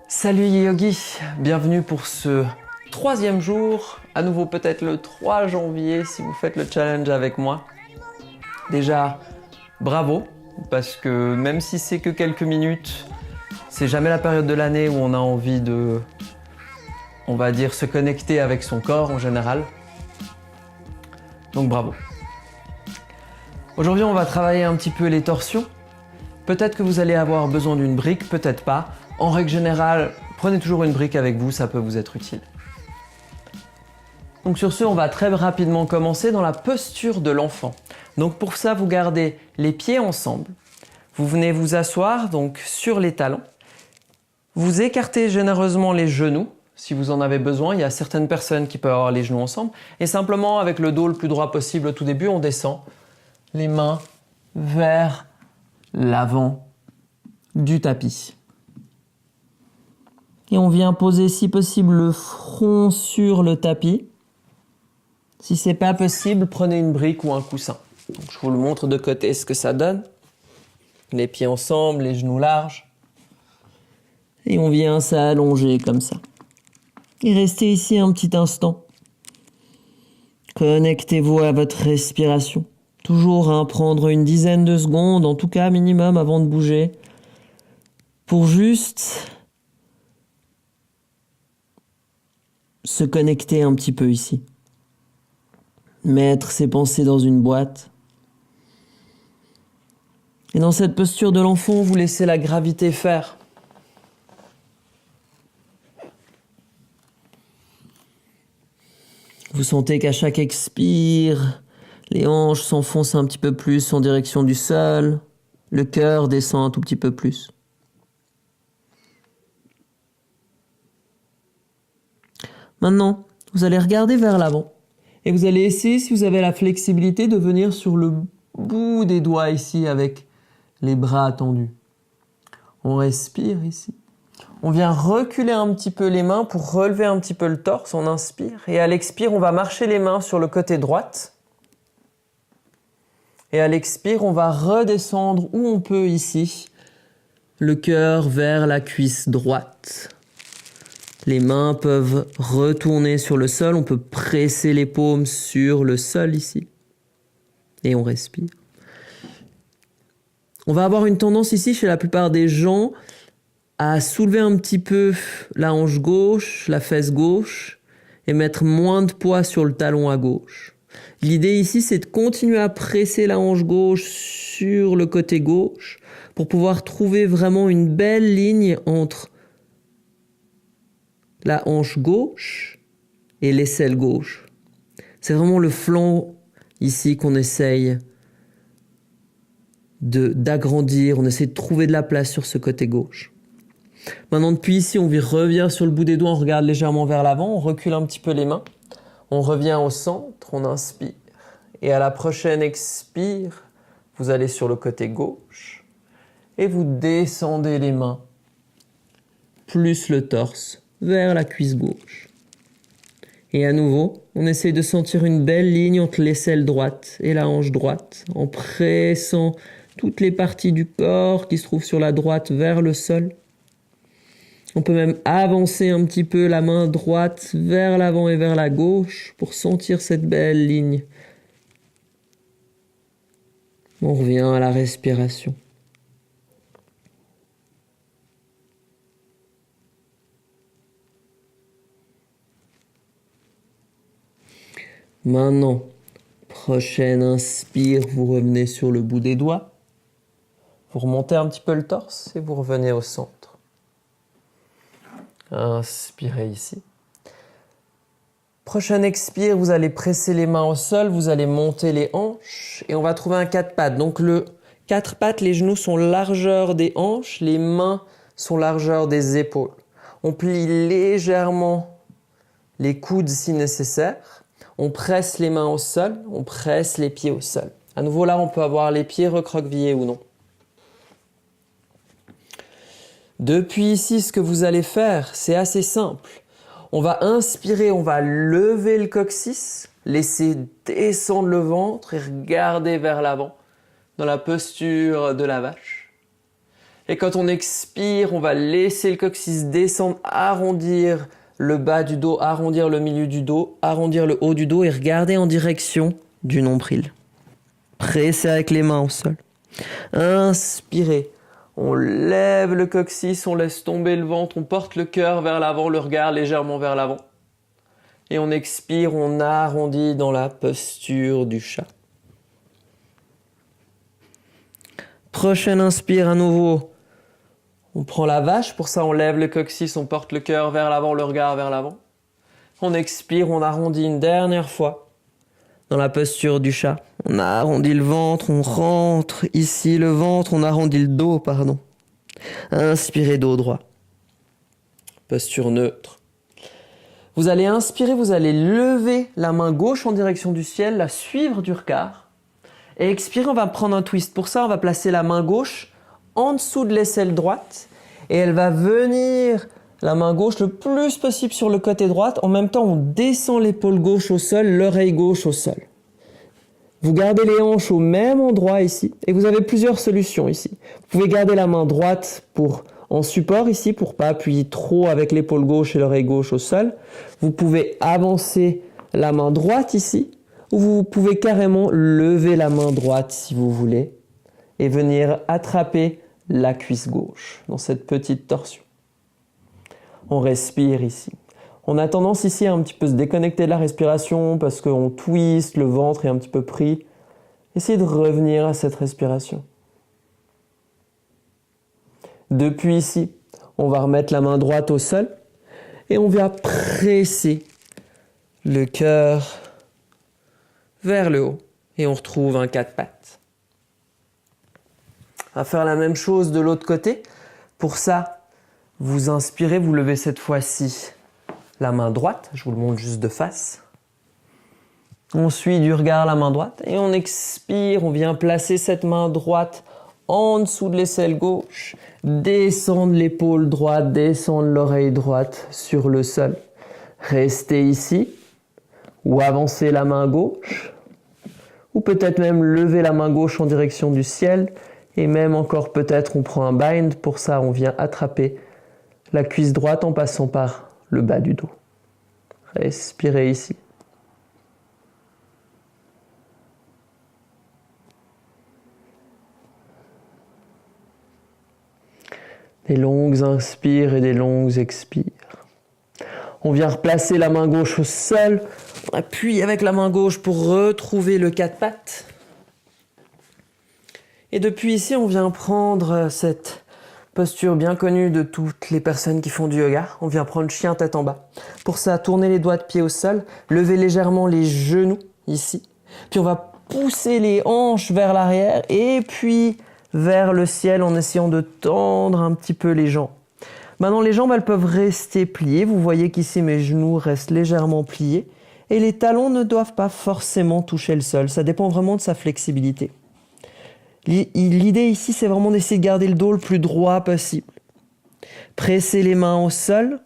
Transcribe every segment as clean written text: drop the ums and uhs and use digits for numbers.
Salut Yogi, bienvenue pour ce 3e jour, à nouveau peut-être le 3 janvier si vous faites le challenge avec moi. Déjà, bravo, parce que même si c'est que quelques minutes, c'est jamais la période de l'année où on a envie de, on va dire, se connecter avec son corps en général. Donc bravo. Aujourd'hui, on va travailler un petit peu les torsions. Peut-être que vous allez avoir besoin d'une brique, peut-être pas. En règle générale, prenez toujours une brique avec vous, ça peut vous être utile. Donc sur ce, on va très rapidement commencer dans la posture de l'enfant. Donc pour ça, vous gardez les pieds ensemble. Vous venez vous asseoir donc sur les talons. Vous écartez généreusement les genoux, si vous en avez besoin. Il y a certaines personnes qui peuvent avoir les genoux ensemble. Et simplement, avec le dos le plus droit possible au tout début, on descend les mains vers l'avant du tapis. Et on vient poser si possible le front sur le tapis. Si c'est pas possible, prenez une brique ou un coussin. Donc, je vous le montre de côté ce que ça donne. Les pieds ensemble, les genoux larges. Et on vient s'allonger comme ça. Et restez ici un petit instant. Connectez-vous à votre respiration. Toujours prendre une dizaine de secondes, en tout cas minimum avant de bouger. Pour juste se connecter un petit peu ici. Mettre ses pensées dans une boîte. Et dans cette posture de l'enfant, vous laissez la gravité faire. Vous sentez qu'à chaque expire, les hanches s'enfoncent un petit peu plus en direction du sol. Le cœur descend un tout petit peu plus. Maintenant, vous allez regarder vers l'avant et vous allez essayer, si vous avez la flexibilité, de venir sur le bout des doigts ici avec les bras tendus. On respire ici. On vient reculer un petit peu les mains pour relever un petit peu le torse. On inspire et à l'expire, on va marcher les mains sur le côté droite. Et à l'expire, on va redescendre où on peut ici, le cœur vers la cuisse droite. Les mains peuvent retourner sur le sol, on peut presser les paumes sur le sol ici. Et on respire. On va avoir une tendance ici chez la plupart des gens à soulever un petit peu la hanche gauche, la fesse gauche et mettre moins de poids sur le talon à gauche. L'idée ici, c'est de continuer à presser la hanche gauche sur le côté gauche pour pouvoir trouver vraiment une belle ligne entre la hanche gauche et l'aisselle gauche. C'est vraiment le flanc ici qu'on essaye d'agrandir, on essaie de trouver de la place sur ce côté gauche. Maintenant, depuis ici, on revient sur le bout des doigts, on regarde légèrement vers l'avant, on recule un petit peu les mains, on revient au centre, on inspire. Et à la prochaine expire, vous allez sur le côté gauche et vous descendez les mains, plus le torse, vers la cuisse gauche. Et à nouveau, on essaie de sentir une belle ligne entre l'aisselle droite et la hanche droite, en pressant toutes les parties du corps qui se trouvent sur la droite vers le sol. On peut même avancer un petit peu la main droite vers l'avant et vers la gauche pour sentir cette belle ligne. On revient à la respiration. Maintenant, prochaine inspire, vous revenez sur le bout des doigts. Vous remontez un petit peu le torse et vous revenez au centre. Inspirez ici. Prochaine expire, vous allez presser les mains au sol, vous allez monter les hanches et on va trouver un 4 pattes. Donc le 4 pattes, les genoux sont largeur des hanches, les mains sont largeur des épaules. On plie légèrement les coudes si nécessaire. On presse les mains au sol, on presse les pieds au sol. À nouveau là, on peut avoir les pieds recroquevillés ou non. Depuis ici, ce que vous allez faire, c'est assez simple. On va inspirer, on va lever le coccyx, laisser descendre le ventre et regarder vers l'avant. dans la posture de la vache. Et quand on expire, on va laisser le coccyx descendre, arrondir le bas du dos, arrondir le milieu du dos, arrondir le haut du dos et regarder en direction du nombril. Pressez avec les mains au sol. Inspirez. On lève le coccyx, on laisse tomber le ventre, on porte le cœur vers l'avant, le regard légèrement vers l'avant. Et on expire, on arrondit dans la posture du chat. Prochaine inspire à nouveau. On prend la vache, pour ça on lève le coccyx, on porte le cœur vers l'avant, le regard vers l'avant. On expire, on arrondit une dernière fois dans la posture du chat. On arrondit le ventre, on rentre ici le ventre, on arrondit le dos, pardon. Inspirez dos droit. Posture neutre. Vous allez inspirer, vous allez lever la main gauche en direction du ciel, la suivre du regard. Et expirer, on va prendre un twist. Pour ça, on va placer la main gauche en dessous de l'aisselle droite. Et elle va venir, la main gauche, le plus possible sur le côté droit. En même temps, on descend l'épaule gauche au sol, l'oreille gauche au sol. Vous gardez les hanches au même endroit ici. Et vous avez plusieurs solutions ici. Vous pouvez garder la main droite en support ici pour pas appuyer trop avec l'épaule gauche et l'oreille gauche au sol. Vous pouvez avancer la main droite ici. Ou vous pouvez carrément lever la main droite si vous voulez et venir attraper la cuisse gauche dans cette petite torsion. On respire ici. On a tendance ici à un petit peu se déconnecter de la respiration parce qu'on twist, le ventre est un petit peu pris. Essayez de revenir à cette respiration. Depuis ici, on va remettre la main droite au sol et on va presser le cœur vers le haut et on retrouve un quatre pattes. On va faire la même chose de l'autre côté. Pour ça, vous inspirez, vous levez cette fois-ci la main droite. Je vous le montre juste de face. On suit du regard la main droite et on expire. On vient placer cette main droite en dessous de l'aisselle gauche. Descendre l'épaule droite, descendre l'oreille droite sur le sol. Restez ici. Ou avancer la main gauche, ou peut-être même lever la main gauche en direction du ciel, et même encore peut-être on prend un bind, pour ça on vient attraper la cuisse droite en passant par le bas du dos. Respirez ici. Des longues inspires et des longues expires. On vient replacer la main gauche au sol. On appuie avec la main gauche pour retrouver le quatre pattes. Et depuis ici, on vient prendre cette posture bien connue de toutes les personnes qui font du yoga. On vient prendre chien tête en bas. Pour ça, tourner les doigts de pied au sol, lever légèrement les genoux ici. Puis on va pousser les hanches vers l'arrière et puis vers le ciel en essayant de tendre un petit peu les jambes. Maintenant, les jambes, elles peuvent rester pliées. Vous voyez qu'ici, mes genoux restent légèrement pliés. Et les talons ne doivent pas forcément toucher le sol. Ça dépend vraiment de sa flexibilité. L'idée ici, c'est vraiment d'essayer de garder le dos le plus droit possible. Pressez les mains au sol.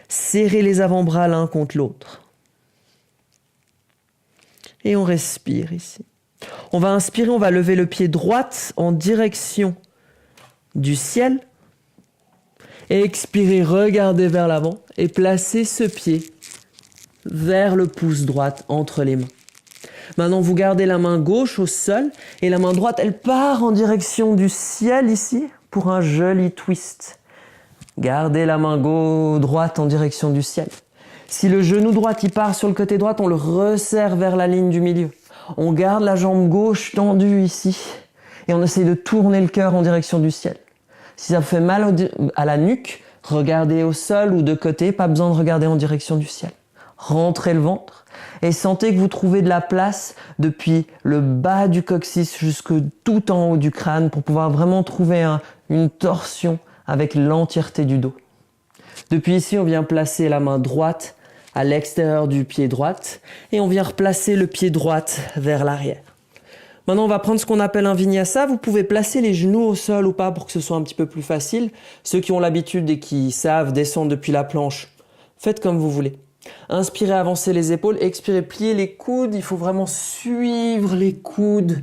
Serrez les avant-bras l'un contre l'autre. Et on respire ici. On va inspirer, on va lever le pied droit en direction du ciel. Et expirez, regardez vers l'avant et placez ce pied vers le pouce droit entre les mains. Maintenant, vous gardez la main gauche au sol et la main droite, elle part en direction du ciel ici pour un joli twist. Gardez la main droite en direction du ciel. Si le genou droit il part sur le côté droit, on le resserre vers la ligne du milieu. On garde la jambe gauche tendue ici et on essaye de tourner le cœur en direction du ciel. Si ça fait mal à la nuque, regardez au sol ou de côté, pas besoin de regarder en direction du ciel. Rentrez le ventre et sentez que vous trouvez de la place depuis le bas du coccyx jusque tout en haut du crâne pour pouvoir vraiment trouver une torsion avec l'entièreté du dos. Depuis ici, on vient placer la main droite à l'extérieur du pied droit et on vient replacer le pied droit vers l'arrière. Maintenant, on va prendre ce qu'on appelle un vinyasa. Vous pouvez placer les genoux au sol ou pas pour que ce soit un petit peu plus facile. Ceux qui ont l'habitude et qui savent descendre depuis la planche, faites comme vous voulez. Inspirez, avancez les épaules. Expirez, pliez les coudes. Il faut vraiment suivre les coudes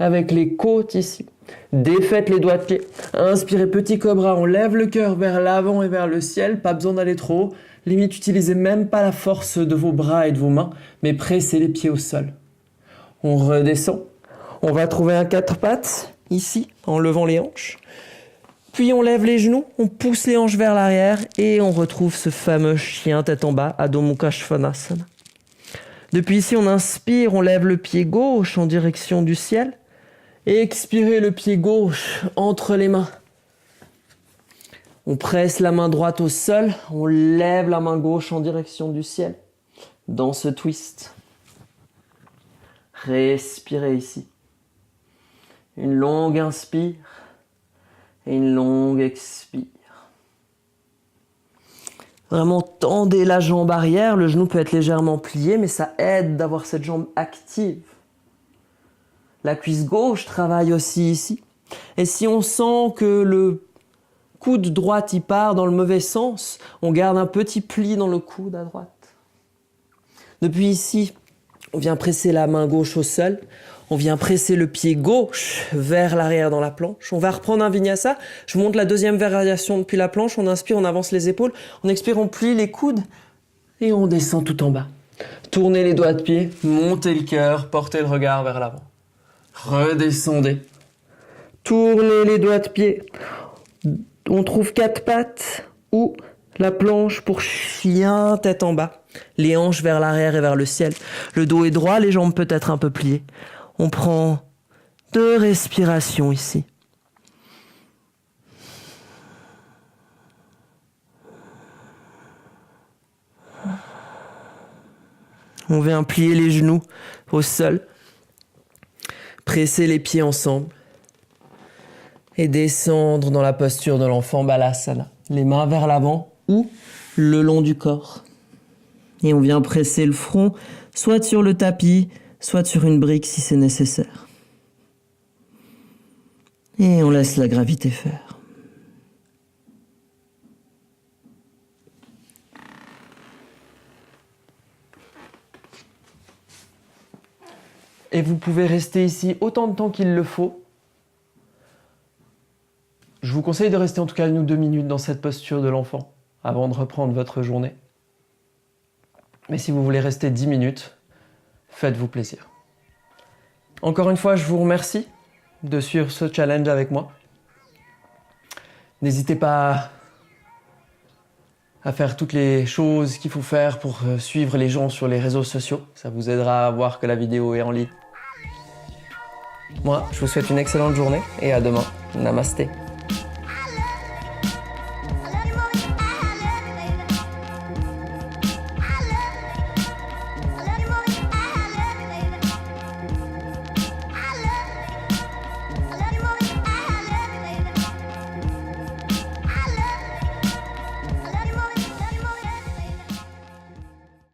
avec les côtes ici. Défaites les doigts de pied. Inspirez, petit cobra, on lève le cœur vers l'avant et vers le ciel. Pas besoin d'aller trop haut. Limite, utilisez même pas la force de vos bras et de vos mains, mais pressez les pieds au sol. On redescend. On va trouver un 4 pattes, ici, en levant les hanches. Puis on lève les genoux, on pousse les hanches vers l'arrière et on retrouve ce fameux chien tête en bas, Adho Mukha Svanasana. Depuis ici, on inspire, on lève le pied gauche en direction du ciel. Et expirez le pied gauche entre les mains. On presse la main droite au sol, on lève la main gauche en direction du ciel. Dans ce twist. Respirez ici. Une longue inspire et une longue expire. Vraiment tendez la jambe arrière, le genou peut être légèrement plié, mais ça aide d'avoir cette jambe active. La cuisse gauche travaille aussi ici. Et si on sent que le coude droite y part dans le mauvais sens, on garde un petit pli dans le coude à droite. Depuis ici, on vient presser la main gauche au sol. On vient presser le pied gauche vers l'arrière dans la planche. On va reprendre un vinyasa. Je vous montre la deuxième variation depuis la planche. On inspire, on avance les épaules. On expire, on plie les coudes et on descend tout en bas. Tournez les doigts de pied, montez le cœur, portez le regard vers l'avant. Redescendez. Tournez les doigts de pied. On trouve 4 pattes ou la planche pour chien tête en bas. Les hanches vers l'arrière et vers le ciel. Le dos est droit, les jambes peut-être un peu pliées. On prend 2 respirations ici. On vient plier les genoux au sol. Presser les pieds ensemble. Et descendre dans la posture de l'enfant Balasana. Les mains vers l'avant ou le long du corps. Et on vient presser le front, soit sur le tapis, soit sur une brique si c'est nécessaire. Et on laisse la gravité faire. Et vous pouvez rester ici autant de temps qu'il le faut. Je vous conseille de rester en tout cas 1 ou 2 minutes dans cette posture de l'enfant avant de reprendre votre journée. Mais si vous voulez rester 10 minutes, faites-vous plaisir. Encore une fois, je vous remercie de suivre ce challenge avec moi. N'hésitez pas à faire toutes les choses qu'il faut faire pour suivre les gens sur les réseaux sociaux. Ça vous aidera à voir que la vidéo est en ligne. Moi, je vous souhaite une excellente journée et à demain. Namasté.